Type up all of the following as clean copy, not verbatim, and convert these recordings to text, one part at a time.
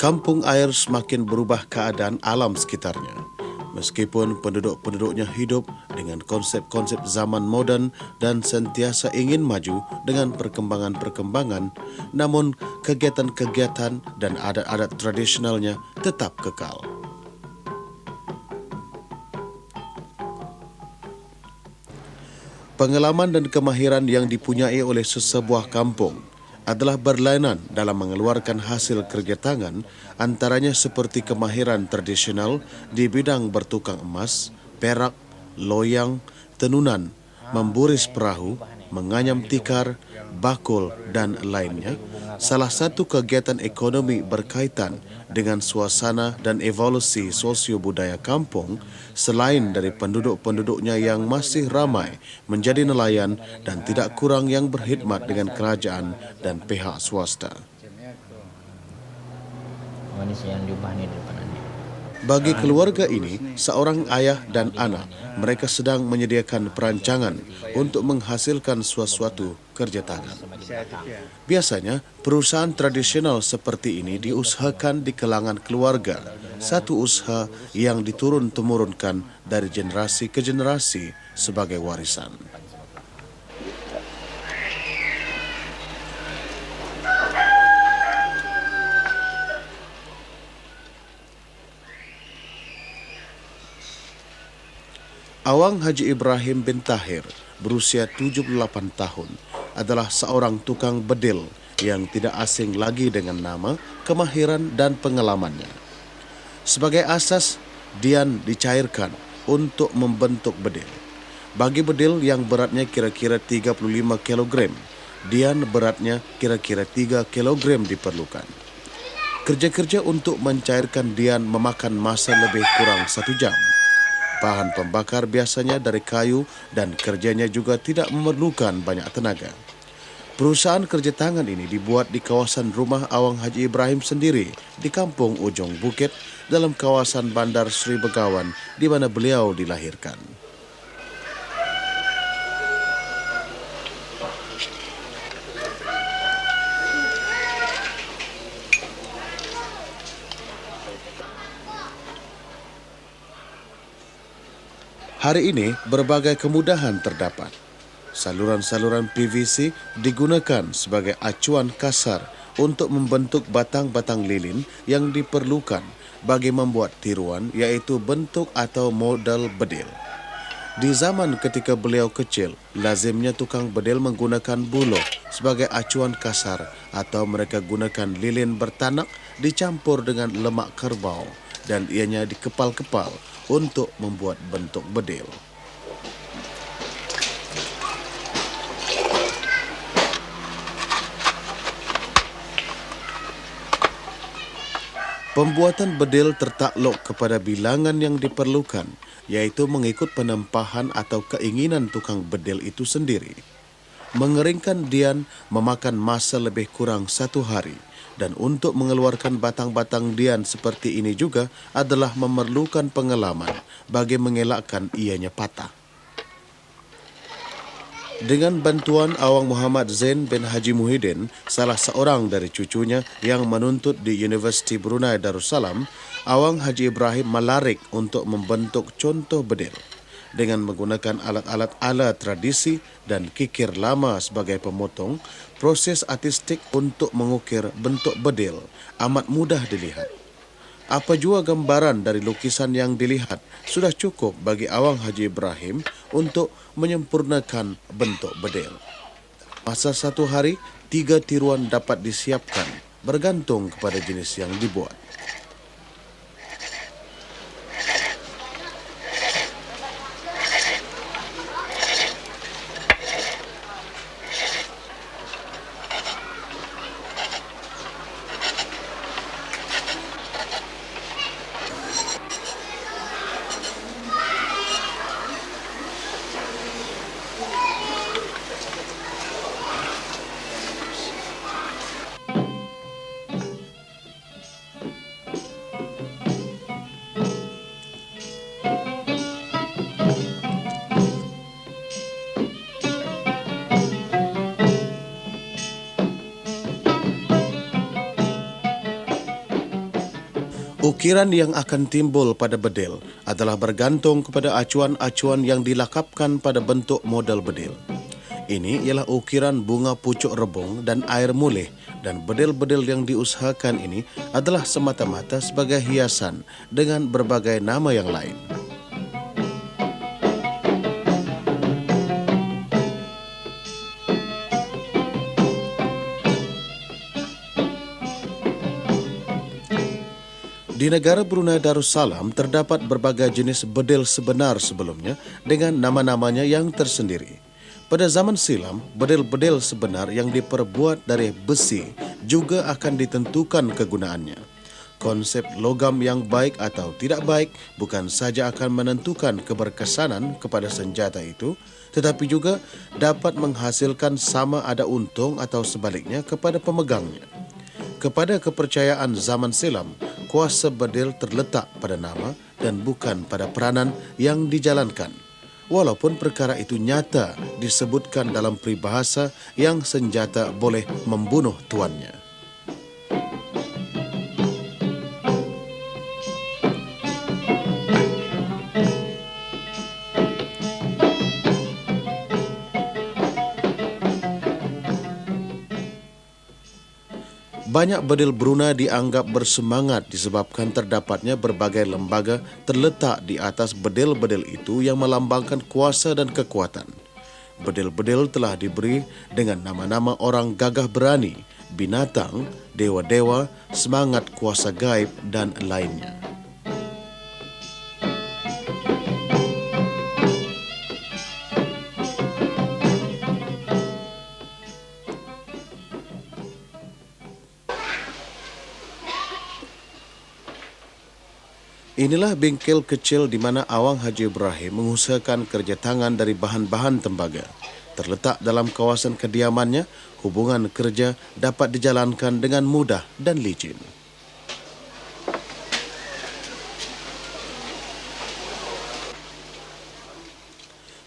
Kampung air semakin berubah keadaan alam sekitarnya. Meskipun penduduk-penduduknya hidup dengan konsep-konsep zaman moden dan sentiasa ingin maju dengan perkembangan-perkembangan, namun kegiatan-kegiatan dan adat-adat tradisionalnya tetap kekal. Pengalaman dan kemahiran yang dipunyai oleh sesebuah kampung adalah berlainan dalam mengeluarkan hasil kerja tangan, antaranya seperti kemahiran tradisional di bidang bertukang emas, perak, loyang, tenunan, memburis perahu, menganyam tikar, bakul dan lainnya. Salah satu kegiatan ekonomi berkaitan dengan suasana dan evolusi sosio-budaya kampung selain dari penduduk-penduduknya yang masih ramai menjadi nelayan dan tidak kurang yang berkhidmat dengan kerajaan dan pihak swasta. Bagi keluarga ini, seorang ayah dan anak, mereka sedang menyediakan perancangan untuk menghasilkan sesuatu kerja tangan. Biasanya, perusahaan tradisional seperti ini diusahakan di kalangan keluarga, satu usaha yang diturun-temurunkan dari generasi ke generasi sebagai warisan. Awang Haji Ibrahim bin Tahir berusia 78 tahun adalah seorang tukang bedil yang tidak asing lagi dengan nama, kemahiran dan pengalamannya. Sebagai asas, dian dicairkan untuk membentuk bedil. Bagi bedil yang beratnya kira-kira 35 kg, dian beratnya kira-kira 3 kg diperlukan. Kerja-kerja untuk mencairkan dian memakan masa lebih kurang 1 jam. Bahan pembakar biasanya dari kayu dan kerjanya juga tidak memerlukan banyak tenaga. Perusahaan kerja tangan ini dibuat di kawasan rumah Awang Haji Ibrahim sendiri di kampung Ujung Bukit dalam kawasan Bandar Sri Begawan di mana beliau dilahirkan. Hari ini, berbagai kemudahan terdapat. Saluran-saluran PVC digunakan sebagai acuan kasar untuk membentuk batang-batang lilin yang diperlukan bagi membuat tiruan, iaitu bentuk atau model bedil. Di zaman ketika beliau kecil, lazimnya tukang bedil menggunakan buloh sebagai acuan kasar atau mereka gunakan lilin bertanak dicampur dengan lemak kerbau dan ianya dikepal-kepal untuk membuat bentuk bedil. Pembuatan bedil tertakluk kepada bilangan yang diperlukan, yaitu mengikut penempahan atau keinginan tukang bedil itu sendiri. Mengeringkan dian memakan masa lebih kurang 1 hari. Dan untuk mengeluarkan batang-batang dian seperti ini juga adalah memerlukan pengalaman bagi mengelakkan ianya patah. Dengan bantuan Awang Muhammad Zain bin Haji Muhyiddin, salah seorang dari cucunya yang menuntut di Universiti Brunei Darussalam, Awang Haji Ibrahim melarik untuk membentuk contoh bedil. Dengan menggunakan alat-alat ala tradisi dan kikir lama sebagai pemotong, proses artistik untuk mengukir bentuk bedil amat mudah dilihat. Apa jua gambaran dari lukisan yang dilihat sudah cukup bagi Awang Haji Ibrahim untuk menyempurnakan bentuk bedil. Masa 1 hari, 3 tiruan dapat disiapkan bergantung kepada jenis yang dibuat. Ukiran yang akan timbul pada bedil adalah bergantung kepada acuan-acuan yang dilakapkan pada bentuk model bedil. Ini ialah ukiran bunga pucuk rebung dan air mulih, dan bedil-bedil yang diusahakan ini adalah semata-mata sebagai hiasan dengan berbagai nama yang lain. Di negara Brunei Darussalam terdapat berbagai jenis bedil sebenar sebelumnya dengan nama-namanya yang tersendiri. Pada zaman silam, bedil-bedil sebenar yang diperbuat dari besi juga akan ditentukan kegunaannya. Konsep logam yang baik atau tidak baik bukan saja akan menentukan keberkesanan kepada senjata itu, tetapi juga dapat menghasilkan sama ada untung atau sebaliknya kepada pemegangnya. Kepada kepercayaan zaman silam, kuasa bedil terletak pada nama dan bukan pada peranan yang dijalankan. Walaupun perkara itu nyata disebutkan dalam peribahasa yang senjata boleh membunuh tuannya. Banyak bedil Brunei dianggap bersemangat disebabkan terdapatnya berbagai lembaga terletak di atas bedil-bedil itu yang melambangkan kuasa dan kekuatan. Bedil-bedil telah diberi dengan nama-nama orang gagah berani, binatang, dewa-dewa, semangat kuasa gaib dan lainnya. Inilah bengkel kecil di mana Awang Haji Ibrahim mengusahakan kerja tangan dari bahan-bahan tembaga. Terletak dalam kawasan kediamannya, hubungan kerja dapat dijalankan dengan mudah dan licin.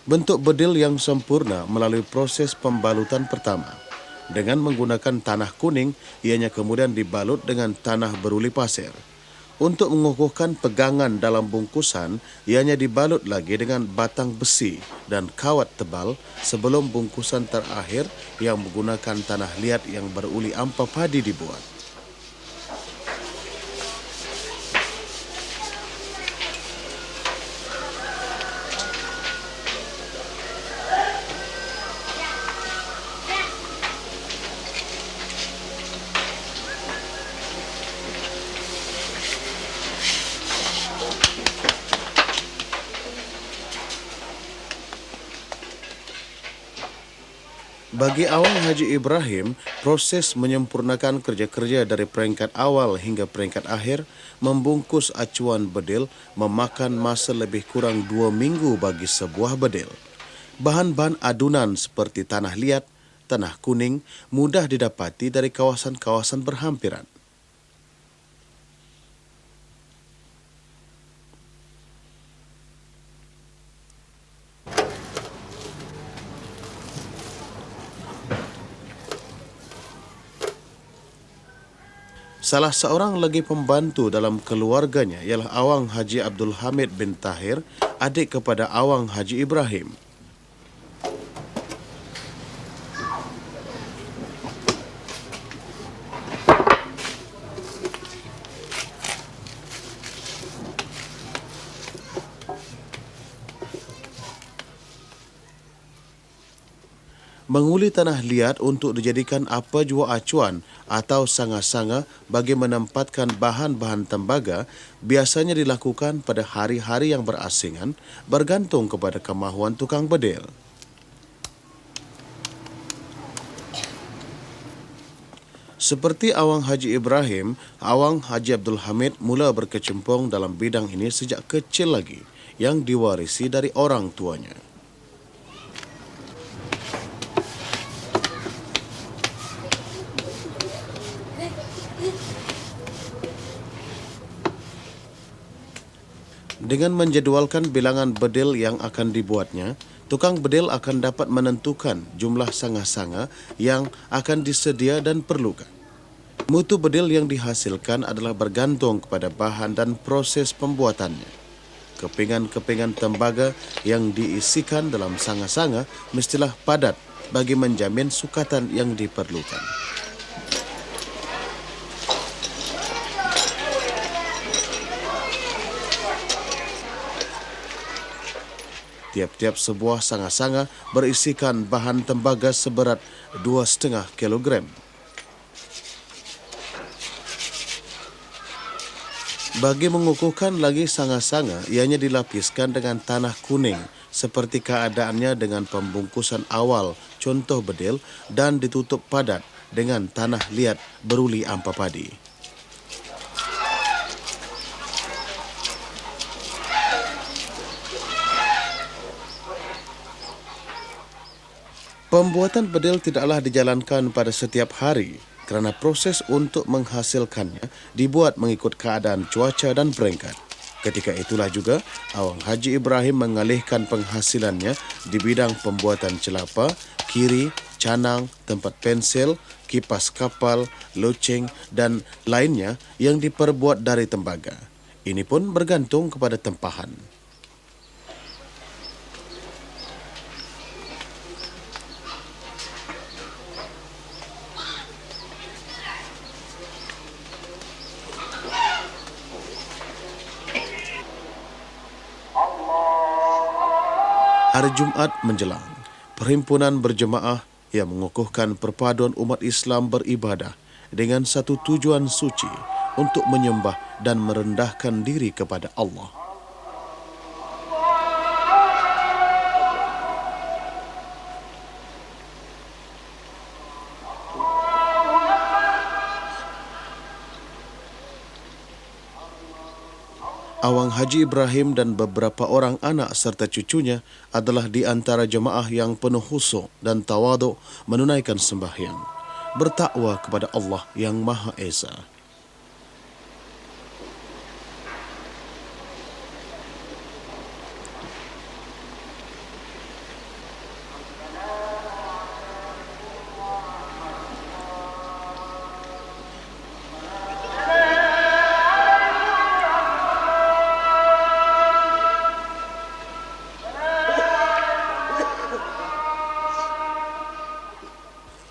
Bentuk bedil yang sempurna melalui proses pembalutan pertama. Dengan menggunakan tanah kuning, ianya kemudian dibalut dengan tanah beruli pasir. Untuk mengukuhkan pegangan dalam bungkusan, ianya dibalut lagi dengan batang besi dan kawat tebal sebelum bungkusan terakhir yang menggunakan tanah liat yang beruli ampa padi dibuat. Bagi Awang Haji Ibrahim, proses menyempurnakan kerja-kerja dari peringkat awal hingga peringkat akhir membungkus acuan bedil memakan masa lebih kurang 2 minggu bagi sebuah bedil. Bahan-bahan adunan seperti tanah liat, tanah kuning mudah didapati dari kawasan-kawasan berhampiran. Salah seorang lagi pembantu dalam keluarganya ialah Awang Haji Abdul Hamid bin Tahir, adik kepada Awang Haji Ibrahim. Menguli tanah liat untuk dijadikan apa jua acuan atau sanga-sanga bagi menempatkan bahan-bahan tembaga biasanya dilakukan pada hari-hari yang berasingan bergantung kepada kemahuan tukang bedil. Seperti Awang Haji Ibrahim, Awang Haji Abdul Hamid mula berkecimpung dalam bidang ini sejak kecil lagi yang diwarisi dari orang tuanya. Dengan menjadualkan bilangan bedil yang akan dibuatnya, tukang bedil akan dapat menentukan jumlah sanga-sanga yang akan disedia dan perlukan. Mutu bedil yang dihasilkan adalah bergantung kepada bahan dan proses pembuatannya. Kepingan-kepingan tembaga yang diisikan dalam sanga-sanga mestilah padat bagi menjamin sukatan yang diperlukan. Tiap-tiap sebuah sanga-sanga berisikan bahan tembaga seberat 2,5 kilogram. Bagi mengukuhkan lagi sanga-sanga, ianya dilapiskan dengan tanah kuning seperti keadaannya dengan pembungkusan awal contoh bedil dan ditutup padat dengan tanah liat beruli ampa padi. Pembuatan bedil tidaklah dijalankan pada setiap hari kerana proses untuk menghasilkannya dibuat mengikut keadaan cuaca dan peringkat. Ketika itulah juga Awang Haji Ibrahim mengalihkan penghasilannya di bidang pembuatan celapa, kiri, canang, tempat pensil, kipas kapal, loceng dan lainnya yang diperbuat dari tembaga. Ini pun bergantung kepada tempahan. Hari Jumaat menjelang, perhimpunan berjemaah yang mengukuhkan perpaduan umat Islam beribadah dengan satu tujuan suci untuk menyembah dan merendahkan diri kepada Allah. Awang Haji Ibrahim dan beberapa orang anak serta cucunya adalah di antara jemaah yang penuh khusyuk dan tawaduk menunaikan sembahyang, bertakwa kepada Allah yang Maha Esa.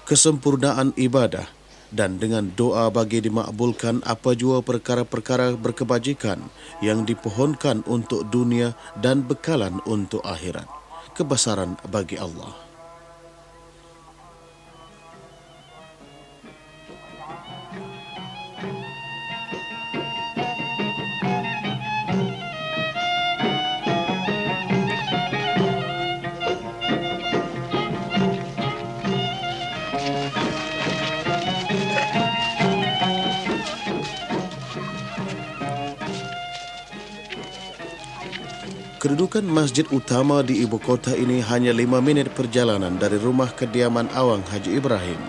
Kesempurnaan ibadah dan dengan doa bagi dimakbulkan apa jua perkara-perkara berkebajikan yang dipohonkan untuk dunia dan bekalan untuk akhirat. Kebesaran bagi Allah. Kedudukan masjid utama di ibu kota ini hanya 5 minit perjalanan dari rumah kediaman Awang Haji Ibrahim.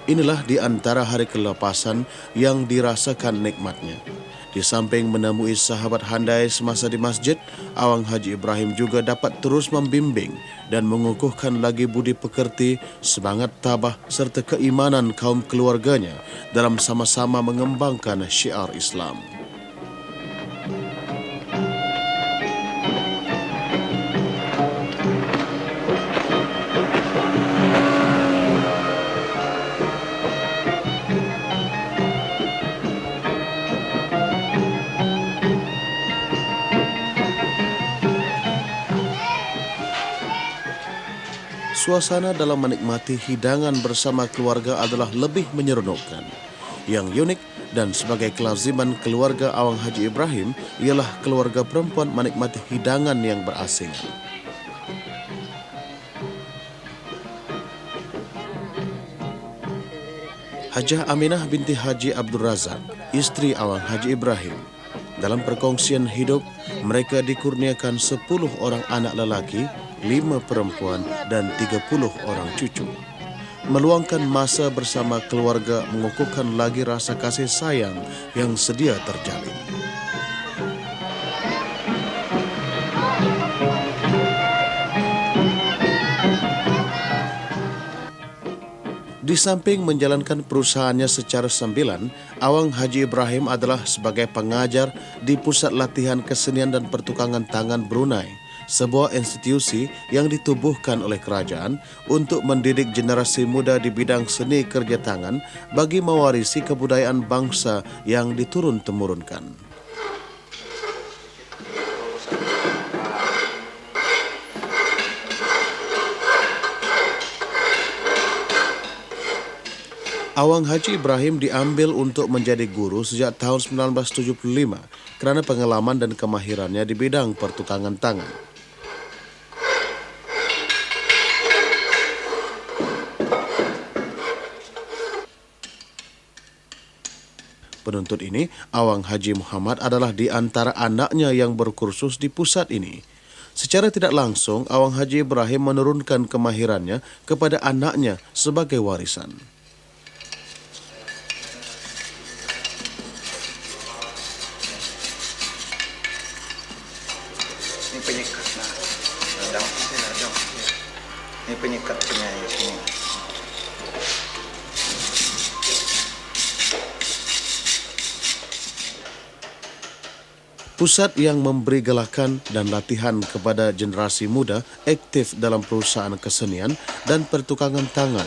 Inilah di antara hari kelepasan yang dirasakan nikmatnya. Di samping menemui sahabat handai semasa di masjid, Awang Haji Ibrahim juga dapat terus membimbing dan mengukuhkan lagi budi pekerti, semangat tabah serta keimanan kaum keluarganya dalam sama-sama mengembangkan syiar Islam. Suasana dalam menikmati hidangan bersama keluarga adalah lebih menyeronokkan. Yang unik dan sebagai kelaziman keluarga Awang Haji Ibrahim ialah keluarga perempuan menikmati hidangan yang berasingan. Hajah Aminah binti Haji Abdul Razak, istri Awang Haji Ibrahim. Dalam perkongsian hidup, mereka dikurniakan 10 orang anak lelaki, 5 perempuan dan 30 orang cucu. Meluangkan masa bersama keluarga mengukuhkan lagi rasa kasih sayang yang sedia terjalin. Di samping menjalankan perusahaannya secara sambilan, Awang Haji Ibrahim adalah sebagai pengajar di Pusat Latihan Kesenian dan Pertukangan Tangan Brunei, sebuah institusi yang ditubuhkan oleh kerajaan untuk mendidik generasi muda di bidang seni kerja tangan bagi mewarisi kebudayaan bangsa yang diturun-temurunkan. Awang Haji Ibrahim diambil untuk menjadi guru sejak tahun 1975 kerana pengalaman dan kemahirannya di bidang pertukangan tangan. Penuntut ini, Awang Haji Muhammad adalah di antara anaknya yang berkursus di pusat ini. Secara tidak langsung, Awang Haji Ibrahim menurunkan kemahirannya kepada anaknya sebagai warisan. Ini penyekat Ini penyekat punya ini. Pusat yang memberi galakan dan latihan kepada generasi muda aktif dalam perusahaan kesenian dan pertukangan tangan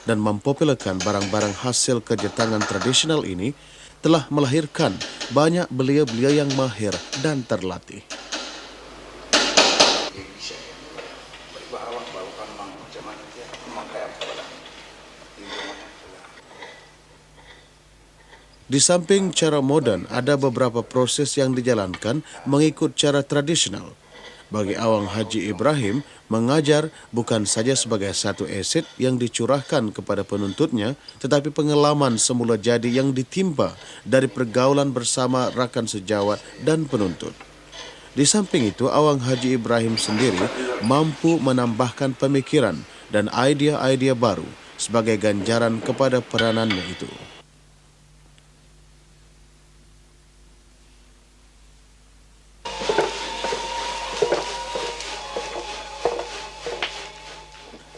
dan mempopularkan barang-barang hasil kerja tangan tradisional ini telah melahirkan banyak belia-belia yang mahir dan terlatih. Di samping cara moden, ada beberapa proses yang dijalankan mengikut cara tradisional. Bagi Awang Haji Ibrahim, mengajar bukan saja sebagai satu aset yang dicurahkan kepada penuntutnya, tetapi pengalaman semula jadi yang ditimpa dari pergaulan bersama rakan sejawat dan penuntut. Di samping itu, Awang Haji Ibrahim sendiri mampu menambahkan pemikiran dan idea-idea baru sebagai ganjaran kepada peranannya itu.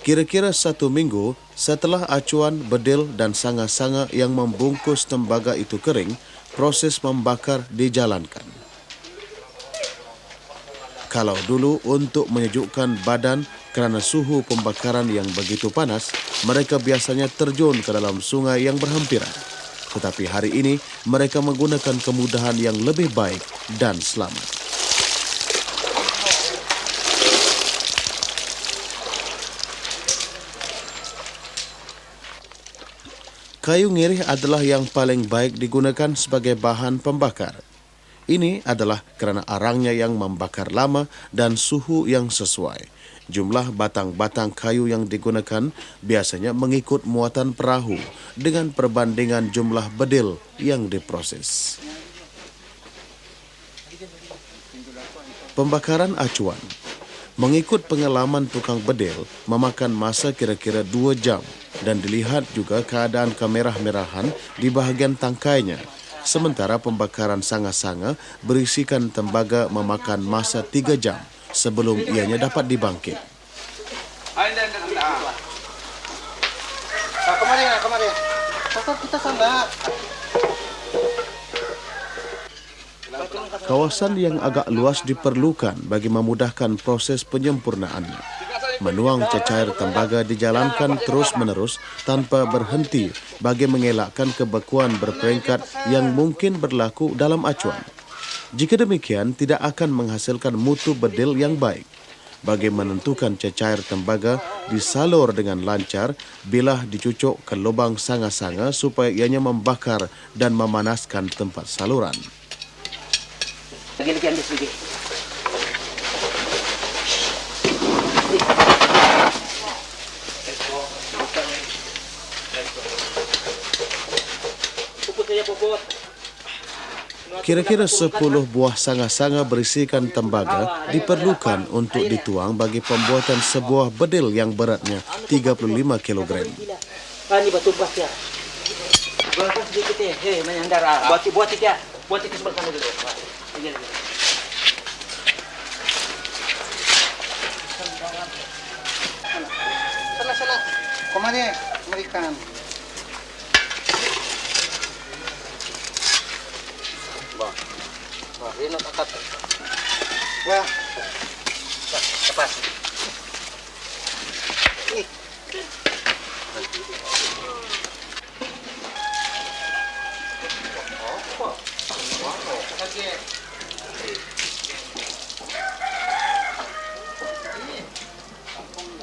Kira-kira 1 minggu setelah acuan, bedil dan sanga-sanga yang membungkus tembaga itu kering, proses membakar dijalankan. Kalau dulu untuk menyejukkan badan kerana suhu pembakaran yang begitu panas, mereka biasanya terjun ke dalam sungai yang berhampiran. Tetapi hari ini, mereka menggunakan kemudahan yang lebih baik dan selamat. Kayu ngirih adalah yang paling baik digunakan sebagai bahan pembakar. Ini adalah kerana arangnya yang membakar lama dan suhu yang sesuai. Jumlah batang-batang kayu yang digunakan biasanya mengikut muatan perahu dengan perbandingan jumlah bedil yang diproses. Pembakaran acuan. Mengikut pengalaman tukang bedil, memakan masa kira-kira 2 jam dan dilihat juga keadaan kemerah-merahan di bahagian tangkainya. Sementara pembakaran sanga-sanga berisikan tembaga memakan masa 3 jam sebelum ianya dapat dibangkit. Kemari. Kita sambat. Kawasan yang agak luas diperlukan bagi memudahkan proses penyempurnaannya. Menuang cecair tembaga dijalankan terus-menerus tanpa berhenti bagi mengelakkan kebekuan berperingkat yang mungkin berlaku dalam acuan. Jika demikian, tidak akan menghasilkan mutu bedil yang baik. Bagi menentukan cecair tembaga disalur dengan lancar, bilah dicucuk ke lubang sanga-sanga supaya ianya membakar dan memanaskan tempat saluran. Lagi ambil sedikit. Kira-kira 10 buah sanga-sanga berisikan tembaga diperlukan untuk dituang bagi pembuatan sebuah bedil yang beratnya 35 kg. Ini batu bas ya. Buatkan sedikit ya. Menyandar. Buat ya. Buat itu sebelah sana dulu. Sana. Kemari, Amerikan. Rinot angkat. Wah, Lepas.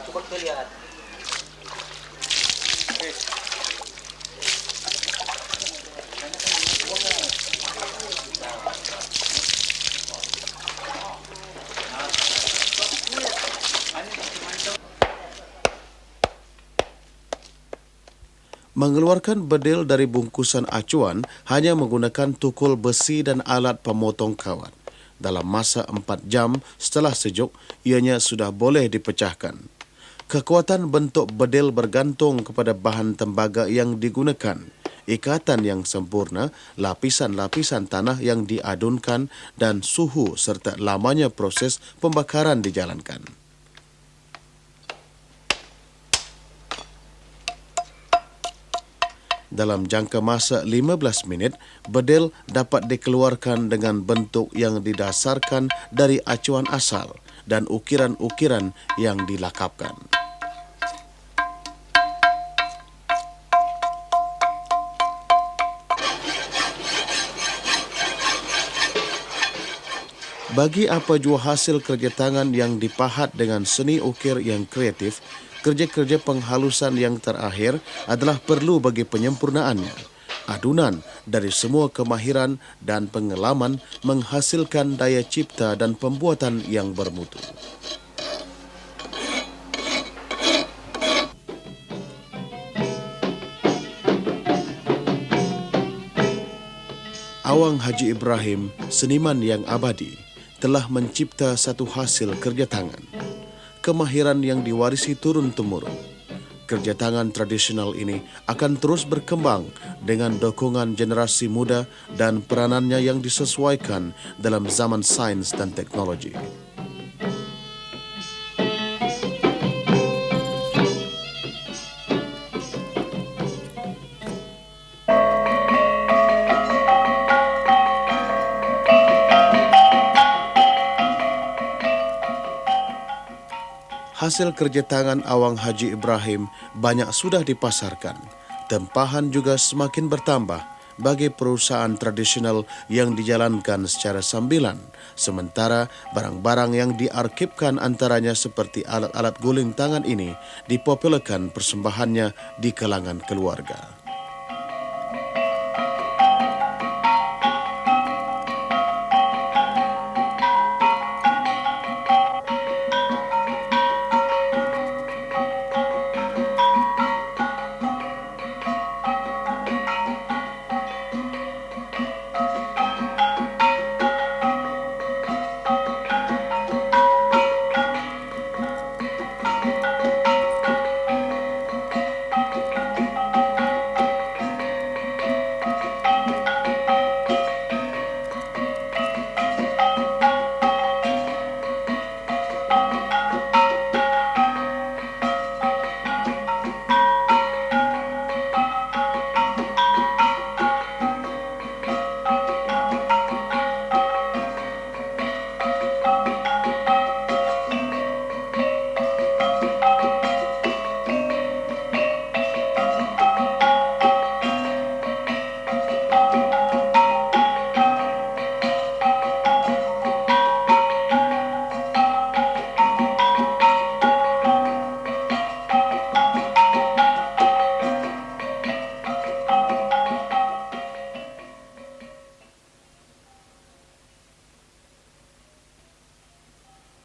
Coba kita lihat. Mengeluarkan bedil dari bungkusan acuan hanya menggunakan tukul besi dan alat pemotong kawat. Dalam masa 4 jam setelah sejuk, ianya sudah boleh dipecahkan. Kekuatan bentuk bedil bergantung kepada bahan tembaga yang digunakan, ikatan yang sempurna, lapisan-lapisan tanah yang diadunkan, dan suhu serta lamanya proses pembakaran dijalankan. Dalam jangka masa 15 minit, bedil dapat dikeluarkan dengan bentuk yang didasarkan dari acuan asal dan ukiran-ukiran yang dilakapkan. Bagi apa jua hasil kerja tangan yang dipahat dengan seni ukir yang kreatif, kerja-kerja penghalusan yang terakhir adalah perlu bagi penyempurnaannya. Adunan dari semua kemahiran dan pengalaman menghasilkan daya cipta dan pembuatan yang bermutu. Awang Haji Ibrahim, seniman yang abadi, telah mencipta satu hasil kerja tangan. Kemahiran yang diwarisi turun-temurun. Kerja tangan tradisional ini akan terus berkembang dengan dukungan generasi muda dan peranannya yang disesuaikan dalam zaman sains dan teknologi. Hasil kerja tangan Awang Haji Ibrahim banyak sudah dipasarkan. Tempahan juga semakin bertambah bagi perusahaan tradisional yang dijalankan secara sambilan. Sementara barang-barang yang diarsipkan antaranya seperti alat-alat guling tangan ini dipopulerkan persembahannya di kalangan keluarga.